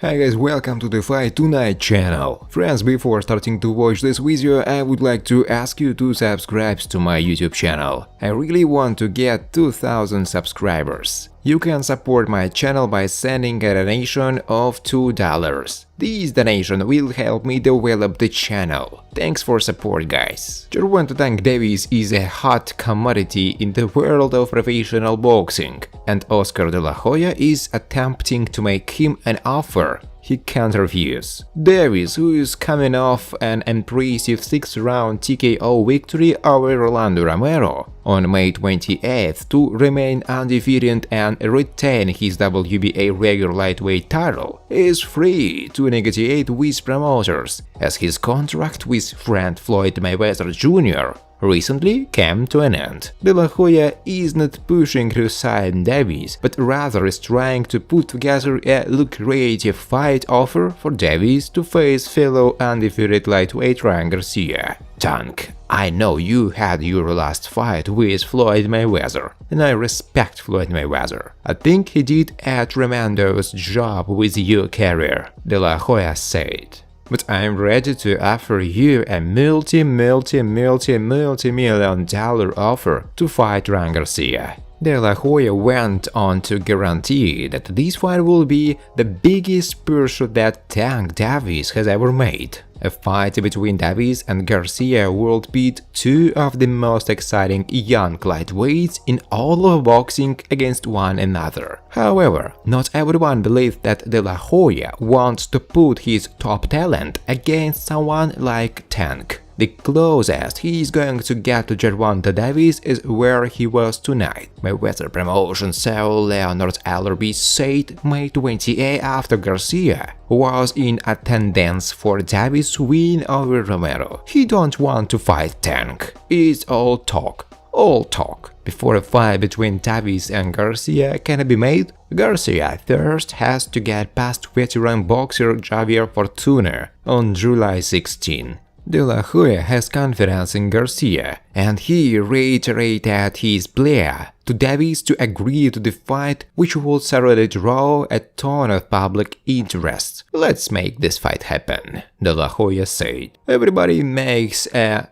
Hi guys, welcome to the Fight Tonight channel. Friends, before starting to watch this video, I would like to ask you to subscribe to my YouTube channel. I really want to get 2000 subscribers. You can support my channel by sending a donation of $2. This donation will help me develop the channel. Thanks for support, guys. Gervonta Tank Davis is a hot commodity in the world of professional boxing, and Oscar De La Hoya is attempting to make him an offer he can't refuse. Davis, who is coming off an impressive 6th-round TKO victory over Rolando Romero on May 28th to remain undefeated and retain his WBA regular lightweight title, is free to negotiate with promoters, as his contract with friend Floyd Mayweather Jr. recently came to an end. De La Hoya is not pushing to sign Davis, but rather is trying to put together a lucrative fight offer for Davis to face fellow undefeated lightweight Ryan Garcia. Tank, I know you had your last fight with Floyd Mayweather, and I respect Floyd Mayweather. I think he did a tremendous job with your career, De La Hoya said. But I'm ready to offer you a multi-million-dollar offer to fight Ryan Garcia. De La Hoya went on to guarantee that this fight will be the biggest pursuit that Tank Davis has ever made. A fight between Davis and Garcia will pit two of the most exciting young lightweights in all of boxing against one another. However, not everyone believes that De La Hoya wants to put his top talent against someone like Tank. The closest he is going to get to Gervonta Davis is where he was tonight. Mayweather promotion CEO Leonard Ellerbe said May 28 after Garcia was in attendance for Davis' win over Romero. He don't want to fight Tank. It's all talk. All talk. Before a fight between Davis and Garcia can be made, Garcia first has to get past veteran boxer Javier Fortuna on July 16. De La Hoya has confidence in Garcia, and he reiterated his plea to Davis to agree to the fight, which would certainly draw a ton of public interest. Let's make this fight happen, De La Hoya said. Everybody makes a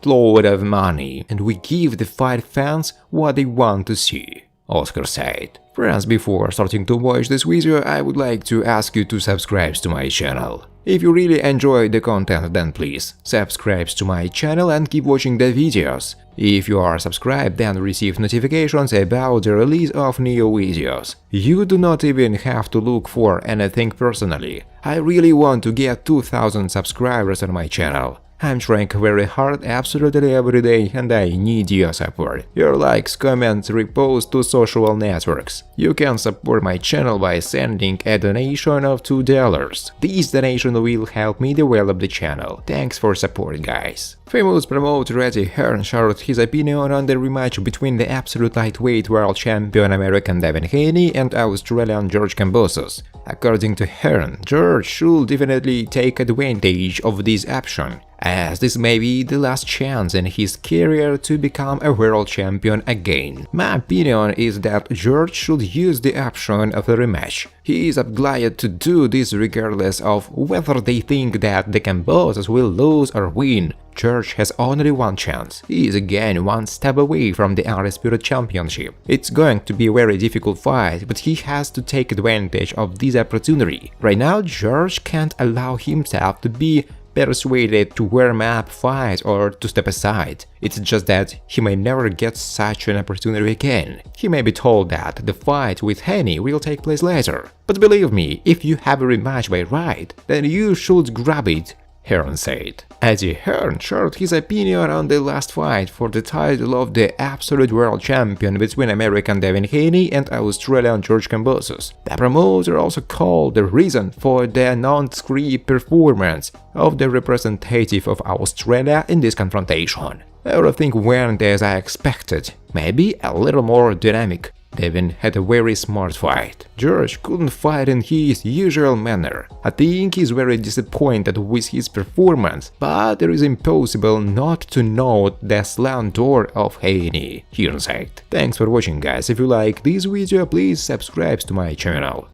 load of money, and we give the fight fans what they want to see, Oscar said. Friends, before starting to watch this video, I would like to ask you to subscribe to my channel. If you really enjoyed the content, then please subscribe to my channel and keep watching the videos. If you are subscribed, then receive notifications about the release of new videos. You do not even have to look for anything personally. I really want to get 2000 subscribers on my channel. I'm trying very hard absolutely every day, and I need your support. Your likes, comments, reposts to social networks. You can support my channel by sending a donation of $2. This donation will help me develop the channel. Thanks for support, guys. Famous promoter Eddie Hearn shared his opinion on the rematch between the absolute lightweight world champion American Devin Haney and Australian George Kambosos. According to Hearn, George should definitely take advantage of this option, as this may be the last chance in his career to become a world champion again. My opinion is that George should use the option of a rematch. He is obliged to do this regardless of whether they think that the Kambosos will lose or win. George has only one chance. He is again one step away from the undisputed championship. It's going to be a very difficult fight, but he has to take advantage of this opportunity. Right now, George can't allow himself to be persuaded to warm up, fight, or to step aside. It's just that he may never get such an opportunity again. He may be told that the fight with Haney will take place later. But believe me, if you have a rematch by right, then you should grab it, Hearn said. Eddie Hearn shared his opinion on the last fight for the title of the absolute world champion between American Devin Haney and Australian George Kambosos. The promoter also called the reason for the non-script performance of the representative of Australia in this confrontation. Everything went as I expected, maybe a little more dynamic. Devin had a very smart fight. George couldn't fight in his usual manner. I think he's very disappointed with his performance, but it is impossible not to note the slander of Haney, Hearn said. Thanks for watching, guys. If you like this video, please subscribe to my channel.